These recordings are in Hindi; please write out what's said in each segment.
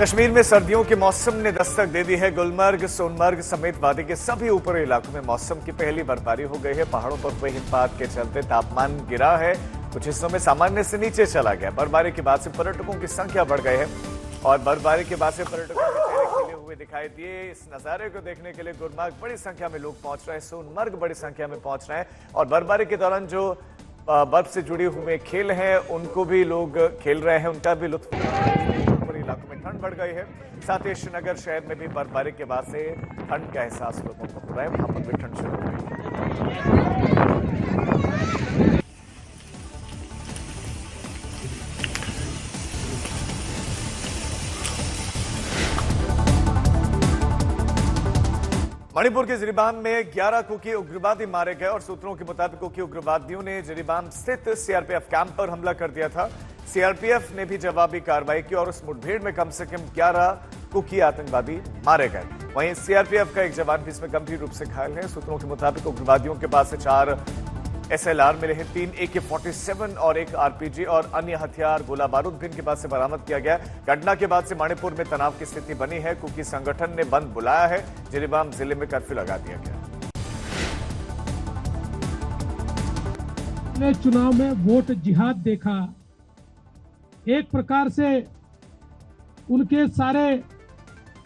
कश्मीर में सर्दियों के मौसम ने दस्तक दे दी है। गुलमर्ग, सोनमर्ग समेत वादी के सभी ऊपरी इलाकों में मौसम की पहली बर्फबारी हो गई है। पहाड़ों पर हुए हिमपात के चलते तापमान गिरा है, कुछ हिस्सों में सामान्य से नीचे चला गया। बर्फबारी के बाद से पर्यटकों की संख्या बढ़ गई है और बर्फबारी के बाद से पर्यटकों के चेहरे खिले हुए दिखाई दिए। इस नजारे को देखने के लिए गुलमर्ग बड़ी संख्या में लोग पहुंच रहे हैं, सोनमर्ग बड़ी संख्या में पहुंच रहे हैं और बर्फबारी के दौरान जो बर्फ से जुड़े हुए खेल हैं उनको भी लोग खेल रहे हैं, उनका भी लुत्फ उठा रहे हैं। ऊपरी इलाकों में ठंड बढ़ गई है, साथ ही श्रीनगर शहर में भी बर्फबारी के बाद से ठंड का एहसास लोगों को हो रहा है, वहां पर भी ठंड शुरू हो गई है। मणिपुर के जिरीबाम में 11 कुकी उग्रवादी मारे गए और सूत्रों के मुताबिक कुकी उग्रवादियों ने जिरीबाम स्थित सीआरपीएफ कैंप पर हमला कर दिया था। सीआरपीएफ ने भी जवाबी कार्रवाई की और उस मुठभेड़ में कम से कम 11 कुकी आतंकवादी मारे गए। वहीं सीआरपीएफ का एक जवान भी इसमें गंभीर रूप से घायल है। सूत्रों के मुताबिक उग्रवादियों के पास से 4 एसएलआर मिले हैं, 3 AK-47 और 1 आरपीजी और अन्य हथियार गोला बारूद भी इनके पास से बरामद किया गया। घटना के बाद से मणिपुर में तनाव की स्थिति बनी है। कुकी संगठन ने बंद बुलाया है, जिरीबाम जिले में कर्फ्यू लगा दिया गया। ने चुनाव में वोट जिहाद देखा, एक प्रकार से उनके सारे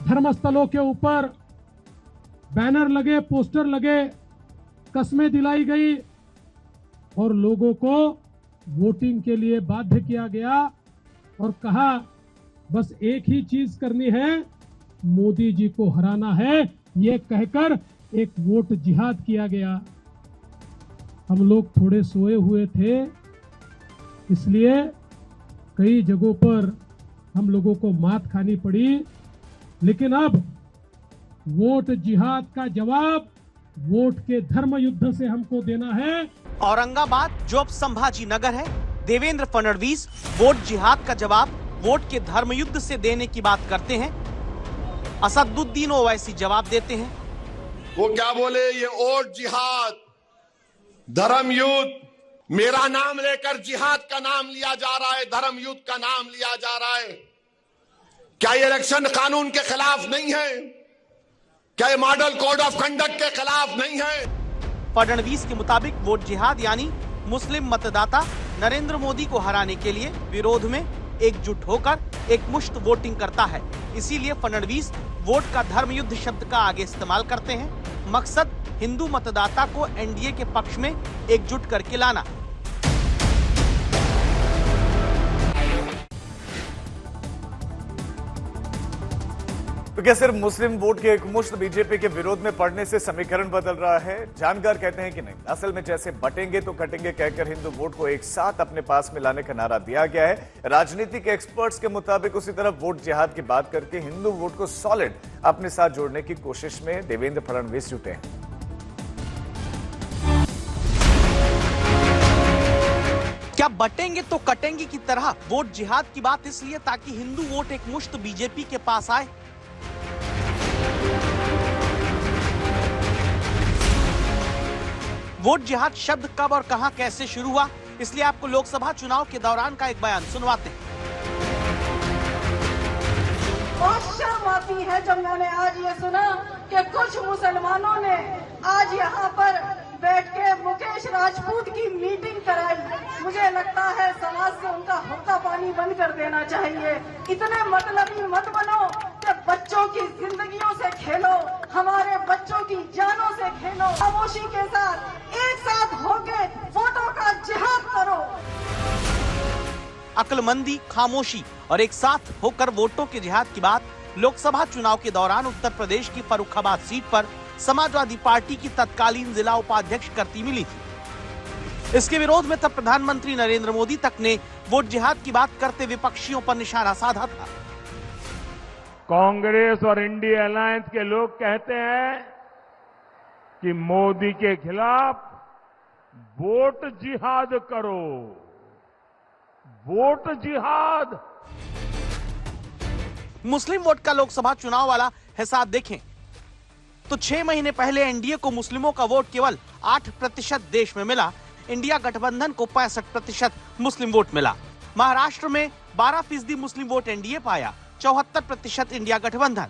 धर्मस्थलों के ऊपर बैनर लगे, पोस्टर लगे, कस्में दिलाई गई और लोगों को वोटिंग के लिए बाध्य किया गया और कहा बस एक ही चीज करनी है, मोदी जी को हराना है, ये कहकर एक वोट जिहाद किया गया। हम लोग थोड़े सोए हुए थे, इसलिए कई जगहों पर हम लोगों को मात खानी पड़ी, लेकिन अब वोट जिहाद का जवाब वोट के धर्म युद्ध से हमको देना है। औरंगाबाद जो अब संभाजी नगर है, देवेंद्र फडणवीस वोट जिहाद का जवाब वोट के धर्म युद्ध से देने की बात करते हैं। असदुद्दीन ओवैसी जवाब देते हैं। वो क्या बोले, ये वोट जिहाद, धर्म युद्ध, मेरा नाम लेकर जिहाद का नाम लिया जा रहा है, धर्म युद्ध का नाम लिया जा रहा है। क्या ये इलेक्शन कानून के खिलाफ नहीं है? क्या ये मॉडल कोड ऑफ कंडक्ट के खिलाफ नहीं है? फडणवीस के मुताबिक वोट जिहाद यानी मुस्लिम मतदाता नरेंद्र मोदी को हराने के लिए विरोध में एकजुट होकर एक मुश्त वोटिंग करता है। इसीलिए फडणवीस वोट का धर्म युद्ध शब्द का आगे इस्तेमाल करते हैं। मकसद हिंदू मतदाता को एनडीए के पक्ष में एकजुट करके लाना। तो क्या सिर्फ मुस्लिम वोट के एकमुश्त बीजेपी के विरोध में पड़ने से समीकरण बदल रहा है? जानकार कहते हैं कि नहीं, असल में जैसे बटेंगे तो कटेंगे कहकर हिंदू वोट को एक साथ अपने पास में लाने का नारा दिया गया है। राजनीति के एक्सपर्ट्स के मुताबिक उसी तरफ वोट जिहाद की बात करके हिंदू वोट को सॉलिड अपने साथ जोड़ने की कोशिश में देवेंद्र फडणवीस जुटे हैं। क्या बटेंगे तो कटेंगे की तरह वोट जिहाद की बात इसलिए ताकि हिंदू वोट एक मुश्त बीजेपी के पास आए? वोट जिहाद शब्द कब और कहां कैसे शुरू हुआ, इसलिए आपको लोकसभा चुनाव के दौरान का एक बयान सुनवाते हैं। बहुत शर्म आती है जब मैंने आज ये सुना कि कुछ मुसलमानों ने आज यहाँ पर बैठ के मुकेश राजपूत की मीटिंग कराई। मुझे लगता है समाज से उनका हुक्का पानी बंद कर देना चाहिए। इतने मतलबी मत बनो कि बच्चों की जिंदगियों से खेलो, हमारे बच्चों की जानों से खेलो। खामोशी के साथ एक साथ होके वोटों का जिहाद करो। अक्लमंदी, खामोशी और एक साथ होकर वोटों के जिहाद की बात लोकसभा चुनाव के दौरान उत्तर प्रदेश की फर्रुखाबाद सीट पर समाजवादी पार्टी की तत्कालीन जिला उपाध्यक्ष करती मिली थी। इसके विरोध में तब प्रधानमंत्री नरेंद्र मोदी तक ने वोट जिहाद की बात करते विपक्षियों पर निशाना साधा था। कांग्रेस और इंडिया अलायंस के लोग कहते हैं कि मोदी के खिलाफ वोट जिहाद करो, वोट जिहाद। मुस्लिम वोट का लोकसभा चुनाव वाला हिसाब देखें तो 6 महीने पहले एनडीए को मुस्लिमों का वोट केवल 8% देश में मिला। इंडिया गठबंधन को 65% मुस्लिम वोट मिला। महाराष्ट्र में 12% मुस्लिम वोट एनडीए पाया। 74% इंडिया गठबंधन।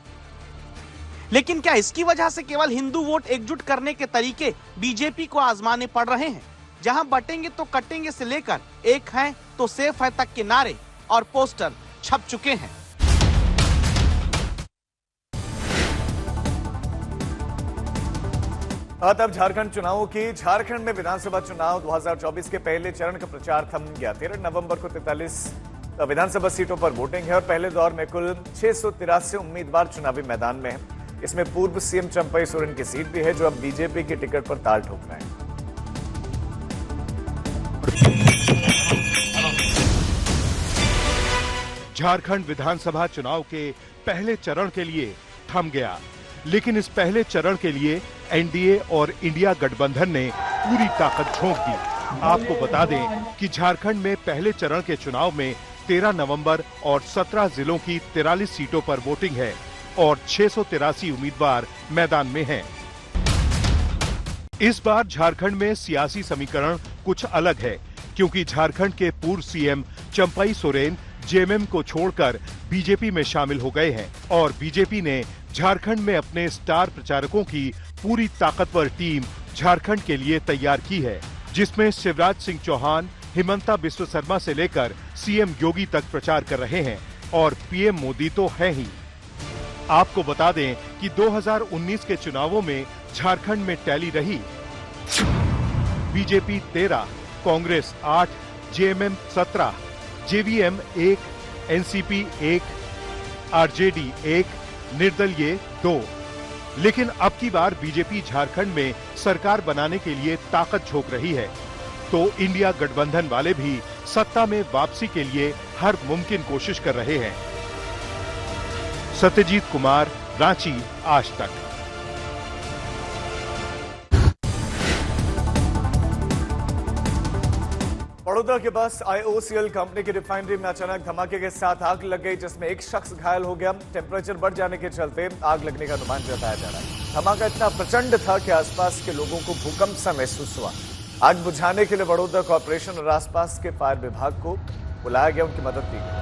लेकिन क्या इसकी वजह से केवल हिंदू वोट एकजुट करने के तरीके बीजेपी को आजमाने पड़ रहे हैं? जहां बटेंगे तो कटेंगे से लेकर एक है तो सेफ है तक के नारे और पोस्टर छप चुके हैं। अब झारखंड चुनावों की। झारखंड में विधानसभा चुनाव 2024 के पहले चरण का प्रचार थम गया। 13 नवंबर को 43 विधानसभा सीटों पर वोटिंग है और पहले दौर में कुल 683 उम्मीदवार चुनावी मैदान में हैं। इसमें पूर्व सीएम चंपई सोरेन की सीट भी है, जो अब बीजेपी की टिकट पर ताल ठोक रहे हैं। झारखंड विधानसभा चुनाव के पहले चरण के लिए थम गया, लेकिन इस पहले चरण के लिए एनडीए और इंडिया गठबंधन ने पूरी ताकत झोंक दी। आपको बता दें कि झारखंड में पहले चरण के चुनाव में 13 नवंबर और 17 जिलों की 43 सीटों पर वोटिंग है और 683 उम्मीदवार मैदान में हैं। इस बार झारखंड में सियासी समीकरण कुछ अलग है, क्योंकि झारखंड के पूर्व सीएम चंपई सोरेन जेएमएम को छोड़कर बीजेपी में शामिल हो गए हैं और बीजेपी ने झारखंड में अपने स्टार प्रचारकों की पूरी ताकतवर टीम झारखंड के लिए तैयार की है, जिसमें शिवराज सिंह चौहान, हिमंता बिस्व शर्मा से लेकर सीएम योगी तक प्रचार कर रहे हैं और पीएम मोदी तो है ही। आपको बता दें कि 2019 के चुनावों में झारखंड में टैली रही BJP 13, Congress 8, JMM 17, JVM 1, NCP 1, RJD 1, निर्दलीय 2। लेकिन अब की बार बीजेपी झारखंड में सरकार बनाने के लिए ताकत झोंक रही है, तो इंडिया गठबंधन वाले भी सत्ता में वापसी के लिए हर मुमकिन कोशिश कर रहे हैं। सत्यजीत कुमार, रांची, आज तक। बड़ौदा के पास IOCL कंपनी की रिफाइनरी में अचानक धमाके के साथ आग लग गई, जिसमें एक शख्स घायल हो गया। टेम्परेचर बढ़ जाने के चलते आग लगने का अनुमान जताया जा रहा है। धमाका इतना प्रचंड था कि आसपास के लोगों को भूकंप सा महसूस हुआ। आग बुझाने के लिए बड़ौदा कॉर्पोरेशन और आसपास के फायर विभाग को बुलाया गया, उनकी मदद दी गई।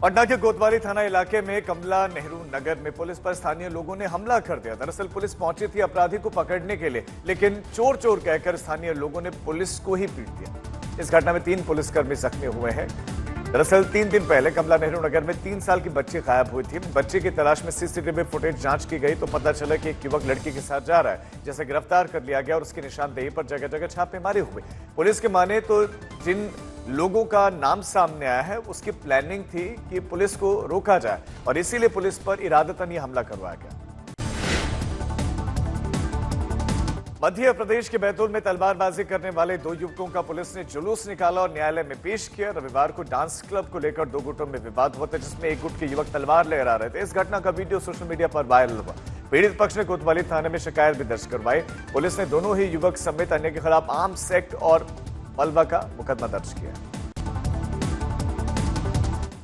पटना के कोतवाली थाना इलाके में कमला नेहरू नगर में पुलिस पर स्थानीय लोगों ने हमला कर दिया। दरअसल पुलिस पहुंची थी अपराधी को पकड़ने के लिए, लेकिन चोर चोर कहकर स्थानीय लोगों ने पुलिस को ही पीट दिया। इस घटना में 3 पुलिसकर्मी जख्मी हुए हैं। दरअसल 3 दिन पहले कमला नेहरू नगर में 3 साल की बच्ची गायब हुई थी। बच्चे की तलाश में सीसीटीवी फुटेज जांच की गई तो पता चला कि एक युवक लड़की के साथ जा रहा है, जिसे गिरफ्तार कर लिया गया और उसकी निशानदेही पर जगह जगह छापेमारी हुई। पुलिस के माने तो जिन लोगों का नाम सामने आया है उसकी प्लानिंग थी कि पुलिस को रोका जाए और इसीलिए पुलिस पर इरादतन यह हमला करवाया गया। मध्य प्रदेश के बैतूल में तलवारबाजी करने वाले 2 युवकों का पुलिस ने जुलूस निकाला और न्यायालय में पेश किया। रविवार को डांस क्लब को लेकर 2 गुटों में विवाद हुआ था, जिसमें एक गुट के युवक तलवार लहरा रहे थे। इस घटना का वीडियो सोशल मीडिया पर वायरल हुआ। पीड़ित पक्ष ने कोतवाली थाने में शिकायत भी दर्ज करवाई। पुलिस ने दोनों ही युवक समेत अन्य के खिलाफ आर्म्स एक्ट और मलबा का मुकदमा दर्ज किया।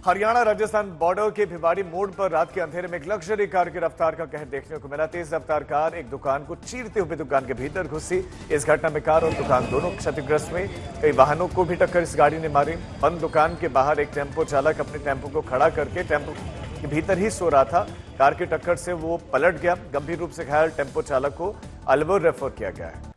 हरियाणा राजस्थान बॉर्डर के भिवाड़ी मोड़ पर रात के अंधेरे में एक लग्जरी कार की रफ्तार का कहर देखने को मिला। तेज रफ्तार कार एक दुकान को चीरते हुए दुकान के भीतर घुसी। इस घटना में कार और दुकान दोनों क्षतिग्रस्त हुए। कई वाहनों को भी टक्कर इस गाड़ी ने मारी। बंद दुकान के बाहर एक टेम्पो चालक अपने टेम्पो को खड़ा करके टेम्पो के भीतर ही सो रहा था। कार की टक्कर से वो पलट गया। गंभीर रूप से घायल टेम्पो चालक को अलवर रेफर किया गया है।